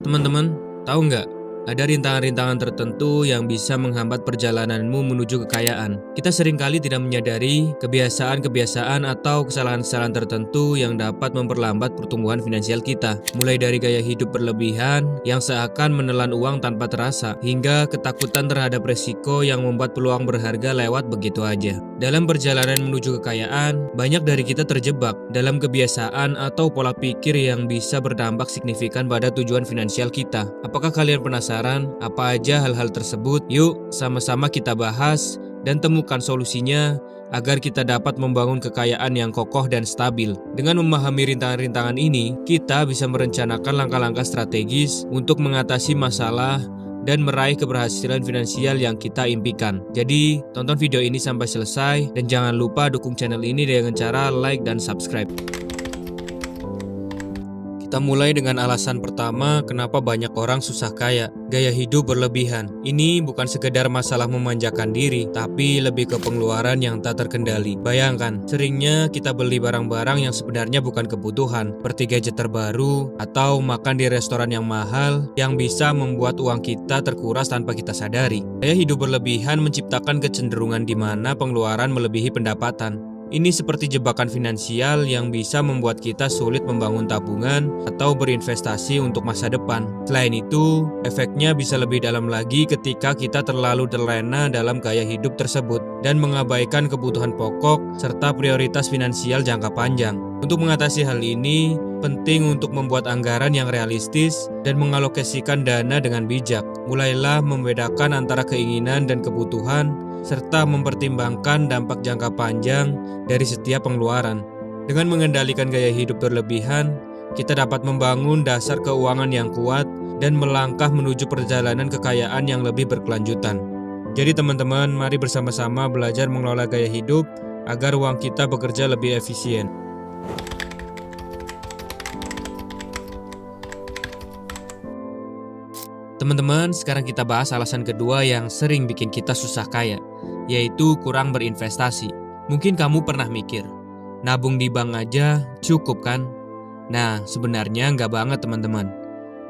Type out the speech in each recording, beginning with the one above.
Teman-teman, tahu nggak? Ada rintangan-rintangan tertentu yang bisa menghambat perjalananmu menuju kekayaan. Kita seringkali tidak menyadari kebiasaan-kebiasaan atau kesalahan-kesalahan tertentu yang dapat memperlambat pertumbuhan finansial kita. Mulai dari gaya hidup berlebihan yang seakan menelan uang tanpa terasa, hingga ketakutan terhadap resiko yang membuat peluang berharga lewat begitu aja. Dalam perjalanan menuju kekayaan, banyak dari kita terjebak dalam kebiasaan atau pola pikir yang bisa berdampak signifikan pada tujuan finansial kita. Apakah kalian penasaran apa aja hal-hal tersebut? Yuk, sama-sama kita bahas dan temukan solusinya agar kita dapat membangun kekayaan yang kokoh dan stabil. Dengan memahami rintangan-rintangan ini, kita bisa merencanakan langkah-langkah strategis untuk mengatasi masalah dan meraih keberhasilan finansial yang kita impikan. Jadi, tonton video ini sampai selesai dan jangan lupa dukung channel ini dengan cara like dan subscribe. Kita mulai dengan alasan pertama kenapa banyak orang susah kaya, gaya hidup berlebihan. Ini bukan sekedar masalah memanjakan diri, tapi lebih ke pengeluaran yang tak terkendali. Bayangkan, seringnya kita beli barang-barang yang sebenarnya bukan kebutuhan, seperti gadget terbaru atau makan di restoran yang mahal, yang bisa membuat uang kita terkuras tanpa kita sadari. Gaya hidup berlebihan menciptakan kecenderungan di mana pengeluaran melebihi pendapatan. Ini seperti jebakan finansial yang bisa membuat kita sulit membangun tabungan atau berinvestasi untuk masa depan. Selain itu, efeknya bisa lebih dalam lagi ketika kita terlalu terlena dalam gaya hidup tersebut dan mengabaikan kebutuhan pokok serta prioritas finansial jangka panjang. Untuk mengatasi hal ini, penting untuk membuat anggaran yang realistis dan mengalokasikan dana dengan bijak. Mulailah membedakan antara keinginan dan kebutuhan, serta mempertimbangkan dampak jangka panjang dari setiap pengeluaran. Dengan mengendalikan gaya hidup berlebihan, kita dapat membangun dasar keuangan yang kuat dan melangkah menuju perjalanan kekayaan yang lebih berkelanjutan. Jadi teman-teman, mari bersama-sama belajar mengelola gaya hidup agar uang kita bekerja lebih efisien. Teman-teman, sekarang kita bahas alasan kedua yang sering bikin kita susah kaya, yaitu kurang berinvestasi. Mungkin kamu pernah mikir, nabung di bank aja cukup kan? Nah, sebenarnya nggak banget teman-teman.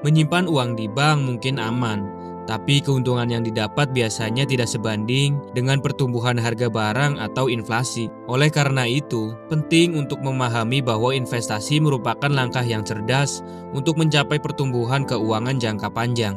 Menyimpan uang di bank mungkin aman, tapi keuntungan yang didapat biasanya tidak sebanding dengan pertumbuhan harga barang atau inflasi. Oleh karena itu, penting untuk memahami bahwa investasi merupakan langkah yang cerdas untuk mencapai pertumbuhan keuangan jangka panjang.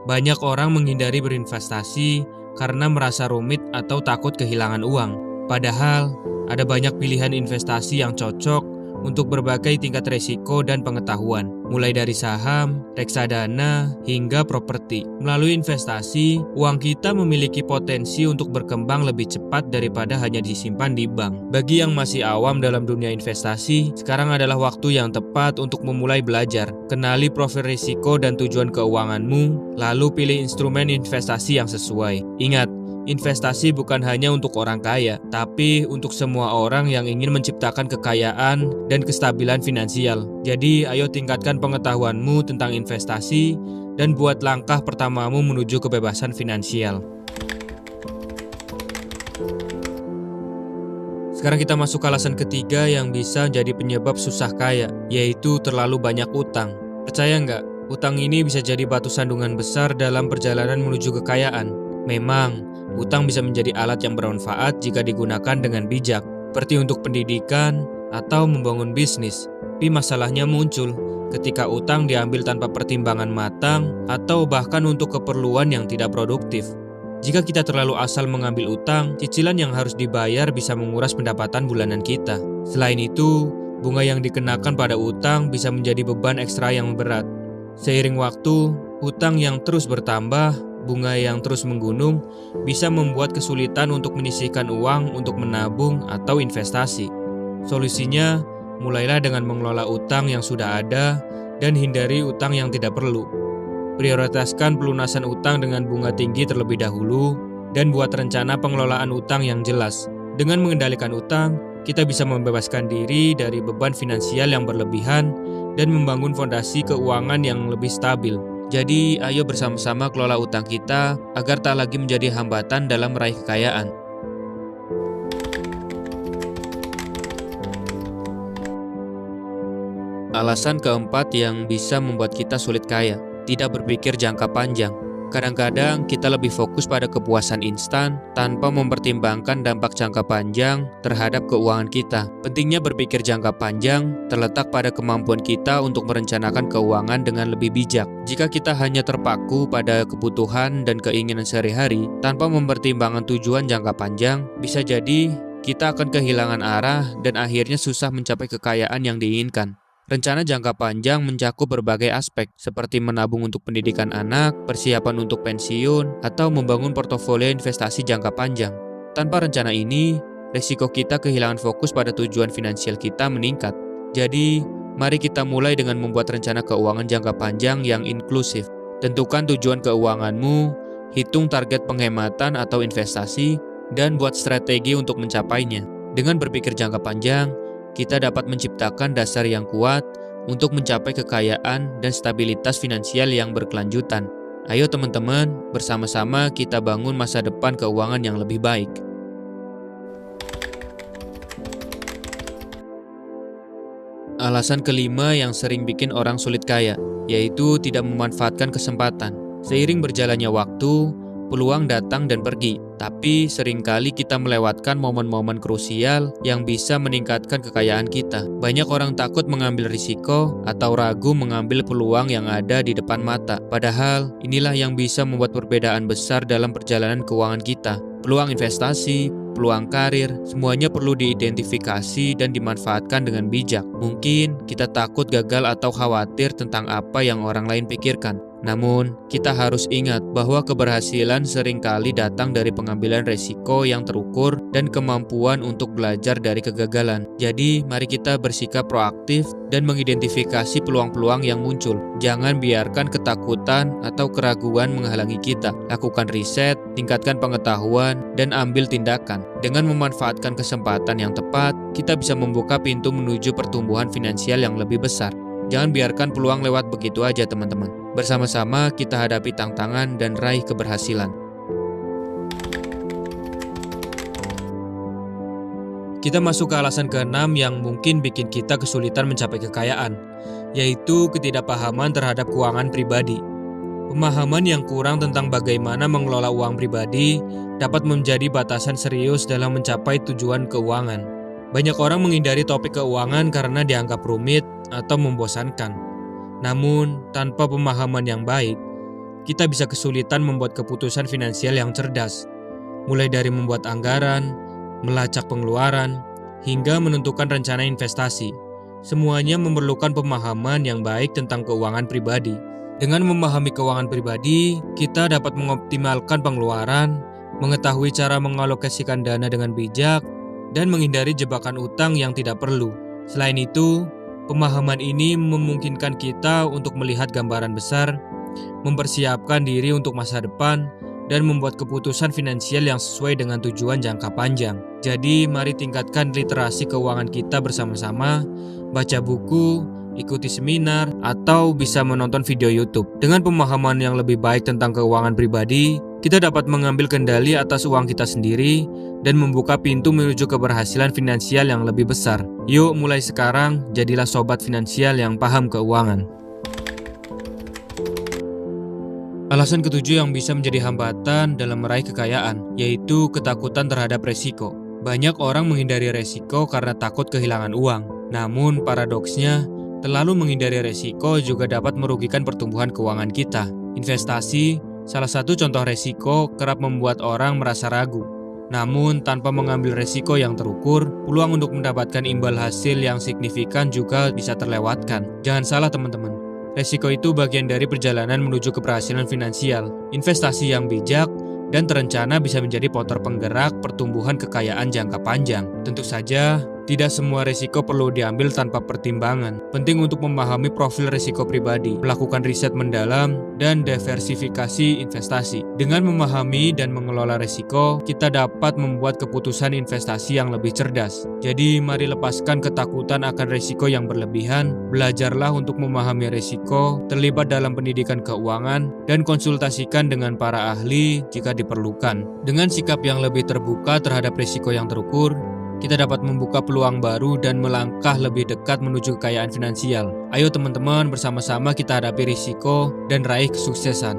Banyak orang menghindari berinvestasi karena merasa rumit atau takut kehilangan uang. Padahal, ada banyak pilihan investasi yang cocok untuk berbagai tingkat resiko dan pengetahuan, mulai dari saham, reksadana, hingga properti. Melalui investasi, uang kita memiliki potensi untuk berkembang lebih cepat daripada hanya disimpan di bank. Bagi yang masih awam dalam dunia investasi, sekarang adalah waktu yang tepat untuk memulai belajar. Kenali profil risiko dan tujuan keuanganmu, lalu pilih instrumen investasi yang sesuai. Ingat, investasi bukan hanya untuk orang kaya, tapi untuk semua orang yang ingin menciptakan kekayaan dan kestabilan finansial. Jadi, ayo tingkatkan pengetahuanmu tentang investasi dan buat langkah pertamamu menuju kebebasan finansial. Sekarang kita masuk ke alasan ketiga yang bisa jadi penyebab susah kaya, yaitu terlalu banyak utang. Percaya nggak? Utang ini bisa jadi batu sandungan besar dalam perjalanan menuju kekayaan. Memang, utang bisa menjadi alat yang bermanfaat jika digunakan dengan bijak, seperti untuk pendidikan atau membangun bisnis. Tapi masalahnya muncul ketika utang diambil tanpa pertimbangan matang atau bahkan untuk keperluan yang tidak produktif. Jika kita terlalu asal mengambil utang, cicilan yang harus dibayar bisa menguras pendapatan bulanan kita. Selain itu, bunga yang dikenakan pada utang bisa menjadi beban ekstra yang berat. Seiring waktu, utang yang terus bertambah, bunga yang terus menggunung bisa membuat kesulitan untuk menyisihkan uang untuk menabung atau investasi. Solusinya, mulailah dengan mengelola utang yang sudah ada dan hindari utang yang tidak perlu. Prioritaskan pelunasan utang dengan bunga tinggi terlebih dahulu dan buat rencana pengelolaan utang yang jelas. Dengan mengendalikan utang, kita bisa membebaskan diri dari beban finansial yang berlebihan dan membangun fondasi keuangan yang lebih stabil. Jadi, ayo bersama-sama kelola utang kita agar tak lagi menjadi hambatan dalam meraih kekayaan. Alasan keempat yang bisa membuat kita sulit kaya, tidak berpikir jangka panjang. Kadang-kadang kita lebih fokus pada kepuasan instan tanpa mempertimbangkan dampak jangka panjang terhadap keuangan kita. Pentingnya berpikir jangka panjang terletak pada kemampuan kita untuk merencanakan keuangan dengan lebih bijak. Jika kita hanya terpaku pada kebutuhan dan keinginan sehari-hari tanpa mempertimbangkan tujuan jangka panjang, bisa jadi kita akan kehilangan arah dan akhirnya susah mencapai kekayaan yang diinginkan. Rencana jangka panjang mencakup berbagai aspek, seperti menabung untuk pendidikan anak, persiapan untuk pensiun, atau membangun portofolio investasi jangka panjang. Tanpa rencana ini, risiko kita kehilangan fokus pada tujuan finansial kita meningkat. Jadi, mari kita mulai dengan membuat rencana keuangan jangka panjang yang inklusif. Tentukan tujuan keuanganmu, hitung target penghematan atau investasi, dan buat strategi untuk mencapainya. Dengan berpikir jangka panjang, kita dapat menciptakan dasar yang kuat untuk mencapai kekayaan dan stabilitas finansial yang berkelanjutan. Ayo teman-teman, bersama-sama kita bangun masa depan keuangan yang lebih baik. Alasan kelima yang sering bikin orang sulit kaya, yaitu tidak memanfaatkan kesempatan. Seiring berjalannya waktu, peluang datang dan pergi, tapi seringkali kita melewatkan momen-momen krusial yang bisa meningkatkan kekayaan kita. Banyak orang takut mengambil risiko atau ragu mengambil peluang yang ada di depan mata. Padahal, inilah yang bisa membuat perbedaan besar dalam perjalanan keuangan kita. Peluang investasi, peluang karir, semuanya perlu diidentifikasi dan dimanfaatkan dengan bijak. Mungkin kita takut gagal atau khawatir tentang apa yang orang lain pikirkan. Namun, kita harus ingat bahwa keberhasilan seringkali datang dari pengambilan resiko yang terukur dan kemampuan untuk belajar dari kegagalan. Jadi, mari kita bersikap proaktif dan mengidentifikasi peluang-peluang yang muncul. Jangan biarkan ketakutan atau keraguan menghalangi kita. Lakukan riset, tingkatkan pengetahuan, dan ambil tindakan. Dengan memanfaatkan kesempatan yang tepat, kita bisa membuka pintu menuju pertumbuhan finansial yang lebih besar. Jangan biarkan peluang lewat begitu aja, teman-teman. Bersama-sama kita hadapi tantangan dan raih keberhasilan. Kita masuk ke alasan ke-6 yang mungkin bikin kita kesulitan mencapai kekayaan, yaitu ketidakpahaman terhadap keuangan pribadi. Pemahaman yang kurang tentang bagaimana mengelola uang pribadi dapat menjadi batasan serius dalam mencapai tujuan keuangan. Banyak orang menghindari topik keuangan karena dianggap rumit atau membosankan. Namun, tanpa pemahaman yang baik, kita bisa kesulitan membuat keputusan finansial yang cerdas, mulai dari membuat anggaran, melacak pengeluaran, hingga menentukan rencana investasi. Semuanya memerlukan pemahaman yang baik tentang keuangan pribadi. Dengan memahami keuangan pribadi, kita dapat mengoptimalkan pengeluaran, mengetahui cara mengalokasikan dana dengan bijak, dan menghindari jebakan utang yang tidak perlu. Selain itu, pemahaman ini memungkinkan kita untuk melihat gambaran besar, mempersiapkan diri untuk masa depan, dan membuat keputusan finansial yang sesuai dengan tujuan jangka panjang. Jadi, mari tingkatkan literasi keuangan kita bersama-sama, baca buku, ikuti seminar, atau bisa menonton video YouTube. Dengan pemahaman yang lebih baik tentang keuangan pribadi, kita dapat mengambil kendali atas uang kita sendiri dan membuka pintu menuju keberhasilan finansial yang lebih besar. Yuk, mulai sekarang, jadilah sobat finansial yang paham keuangan. Alasan ketujuh yang bisa menjadi hambatan dalam meraih kekayaan, yaitu ketakutan terhadap resiko. Banyak orang menghindari resiko karena takut kehilangan uang. Namun, paradoksnya, terlalu menghindari resiko juga dapat merugikan pertumbuhan keuangan kita. Investasi, salah satu contoh resiko, kerap membuat orang merasa ragu. Namun, tanpa mengambil resiko yang terukur, peluang untuk mendapatkan imbal hasil yang signifikan juga bisa terlewatkan. Jangan salah, teman-teman. Resiko itu bagian dari perjalanan menuju keberhasilan finansial. Investasi yang bijak dan terencana bisa menjadi motor penggerak pertumbuhan kekayaan jangka panjang. Tentu saja, tidak semua risiko perlu diambil tanpa pertimbangan. Penting untuk memahami profil risiko pribadi, melakukan riset mendalam, dan diversifikasi investasi. Dengan memahami dan mengelola risiko, kita dapat membuat keputusan investasi yang lebih cerdas. Jadi, mari lepaskan ketakutan akan risiko yang berlebihan, belajarlah untuk memahami risiko, terlibat dalam pendidikan keuangan, dan konsultasikan dengan para ahli jika diperlukan. Dengan sikap yang lebih terbuka terhadap risiko yang terukur, kita dapat membuka peluang baru dan melangkah lebih dekat menuju kekayaan finansial. Ayo teman-teman, bersama-sama kita hadapi risiko dan raih kesuksesan.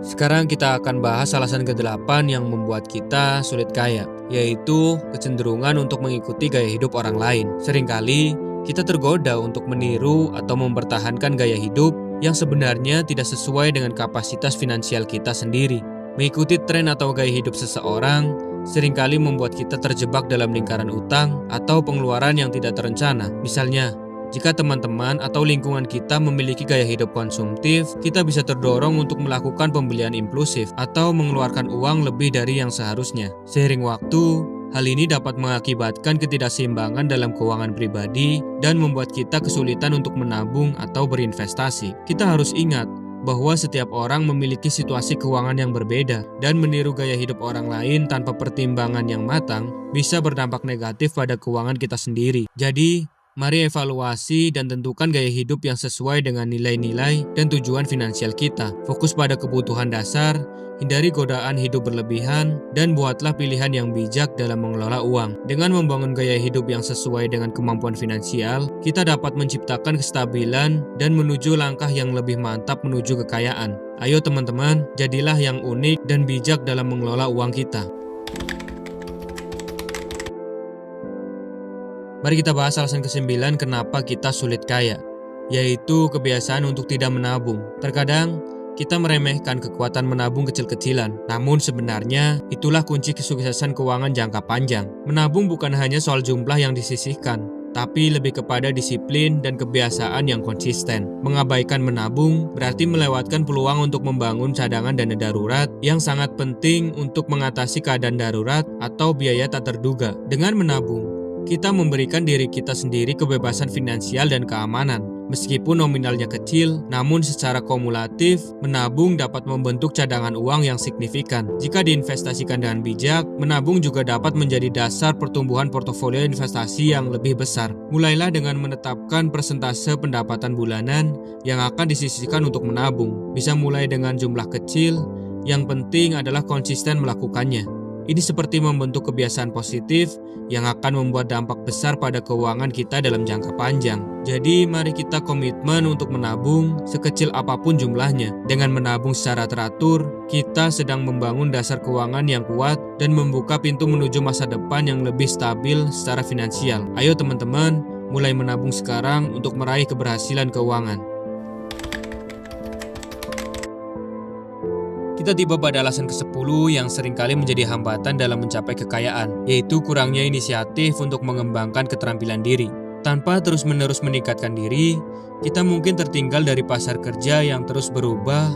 Sekarang kita akan bahas alasan ke-8 yang membuat kita sulit kaya, yaitu kecenderungan untuk mengikuti gaya hidup orang lain. Seringkali kita tergoda untuk meniru atau mempertahankan gaya hidup yang sebenarnya tidak sesuai dengan kapasitas finansial kita sendiri. Mengikuti tren atau gaya hidup seseorang seringkali membuat kita terjebak dalam lingkaran utang atau pengeluaran yang tidak terencana. Misalnya, jika teman-teman atau lingkungan kita memiliki gaya hidup konsumtif, kita bisa terdorong untuk melakukan pembelian impulsif atau mengeluarkan uang lebih dari yang seharusnya. Seiring waktu, hal ini dapat mengakibatkan ketidakseimbangan dalam keuangan pribadi dan membuat kita kesulitan untuk menabung atau berinvestasi. Kita harus ingat bahwa setiap orang memiliki situasi keuangan yang berbeda dan meniru gaya hidup orang lain tanpa pertimbangan yang matang bisa berdampak negatif pada keuangan kita sendiri. Jadi, mari evaluasi dan tentukan gaya hidup yang sesuai dengan nilai-nilai dan tujuan finansial kita. Fokus pada kebutuhan dasar, hindari godaan hidup berlebihan, dan buatlah pilihan yang bijak dalam mengelola uang. Dengan membangun gaya hidup yang sesuai dengan kemampuan finansial, kita dapat menciptakan kestabilan dan menuju langkah yang lebih mantap menuju kekayaan. Ayo teman-teman, jadilah yang unik dan bijak dalam mengelola uang kita. Mari kita bahas alasan ke-9 kenapa kita sulit kaya, yaitu kebiasaan untuk tidak menabung. Terkadang, kita meremehkan kekuatan menabung kecil-kecilan, namun sebenarnya itulah kunci kesuksesan keuangan jangka panjang. Menabung bukan hanya soal jumlah yang disisihkan, tapi lebih kepada disiplin dan kebiasaan yang konsisten. Mengabaikan menabung berarti melewatkan peluang untuk membangun cadangan dana darurat yang sangat penting untuk mengatasi keadaan darurat atau biaya tak terduga. Dengan menabung, kita memberikan diri kita sendiri kebebasan finansial dan keamanan. Meskipun nominalnya kecil, namun secara kumulatif, menabung dapat membentuk cadangan uang yang signifikan. Jika diinvestasikan dengan bijak, menabung juga dapat menjadi dasar pertumbuhan portofolio investasi yang lebih besar. Mulailah dengan menetapkan persentase pendapatan bulanan yang akan disisihkan untuk menabung. Bisa mulai dengan jumlah kecil, yang penting adalah konsisten melakukannya. Ini seperti membentuk kebiasaan positif yang akan membuat dampak besar pada keuangan kita dalam jangka panjang. Jadi mari kita komitmen untuk menabung sekecil apapun jumlahnya. Dengan menabung secara teratur, kita sedang membangun dasar keuangan yang kuat dan membuka pintu menuju masa depan yang lebih stabil secara finansial. Ayo teman-teman, mulai menabung sekarang untuk meraih keberhasilan keuangan. Kita tiba pada alasan ke-10 yang seringkali menjadi hambatan dalam mencapai kekayaan, yaitu kurangnya inisiatif untuk mengembangkan keterampilan diri. Tanpa terus-menerus meningkatkan diri, kita mungkin tertinggal dari pasar kerja yang terus berubah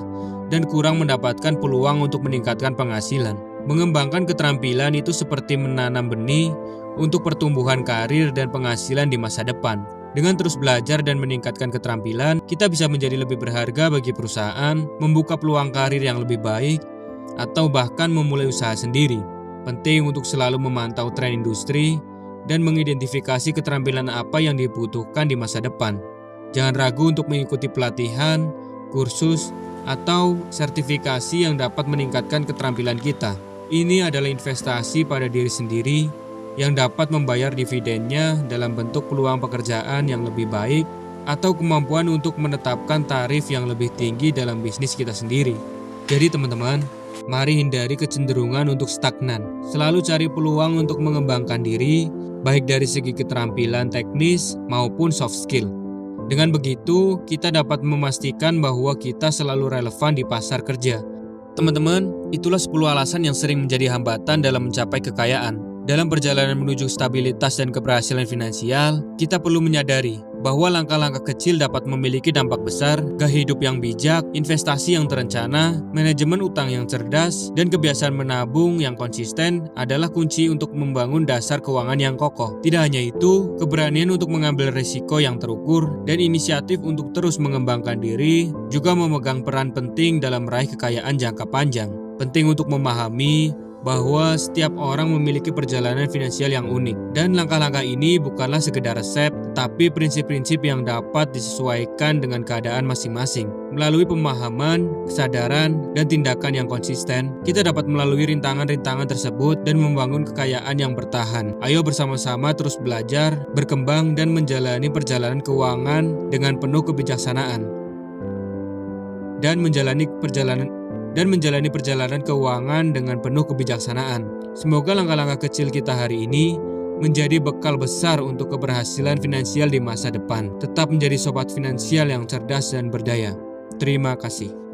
dan kurang mendapatkan peluang untuk meningkatkan penghasilan. Mengembangkan keterampilan itu seperti menanam benih untuk pertumbuhan karir dan penghasilan di masa depan. Dengan terus belajar dan meningkatkan keterampilan, kita bisa menjadi lebih berharga bagi perusahaan, membuka peluang karir yang lebih baik, atau bahkan memulai usaha sendiri. Penting untuk selalu memantau tren industri dan mengidentifikasi keterampilan apa yang dibutuhkan di masa depan. Jangan ragu untuk mengikuti pelatihan, kursus, atau sertifikasi yang dapat meningkatkan keterampilan kita. Ini adalah investasi pada diri sendiri yang dapat membayar dividennya dalam bentuk peluang pekerjaan yang lebih baik atau kemampuan untuk menetapkan tarif yang lebih tinggi dalam bisnis kita sendiri. Jadi teman-teman, mari hindari kecenderungan untuk stagnan. Selalu cari peluang untuk mengembangkan diri, baik dari segi keterampilan teknis maupun soft skill. Dengan begitu, kita dapat memastikan bahwa kita selalu relevan di pasar kerja. Teman-teman, itulah 10 alasan yang sering menjadi hambatan dalam mencapai kekayaan. Dalam perjalanan menuju stabilitas dan keberhasilan finansial, kita perlu menyadari bahwa langkah-langkah kecil dapat memiliki dampak besar. Gaya hidup yang bijak, investasi yang terencana, manajemen utang yang cerdas, dan kebiasaan menabung yang konsisten adalah kunci untuk membangun dasar keuangan yang kokoh. Tidak hanya itu, keberanian untuk mengambil risiko yang terukur dan inisiatif untuk terus mengembangkan diri juga memegang peran penting dalam meraih kekayaan jangka panjang. Penting untuk memahami bahwa setiap orang memiliki perjalanan finansial yang unik. Dan langkah-langkah ini bukanlah sekedar resep, tetapi prinsip-prinsip yang dapat disesuaikan dengan keadaan masing-masing. Melalui pemahaman, kesadaran, dan tindakan yang konsisten, kita dapat melalui rintangan-rintangan tersebut dan membangun kekayaan yang bertahan. Ayo bersama-sama terus belajar, berkembang, dan menjalani perjalanan keuangan dengan penuh kebijaksanaan. Dan menjalani perjalanan keuangan dengan penuh kebijaksanaan. Semoga langkah-langkah kecil kita hari ini menjadi bekal besar untuk keberhasilan finansial di masa depan. Tetap menjadi sobat finansial yang cerdas dan berdaya. Terima kasih.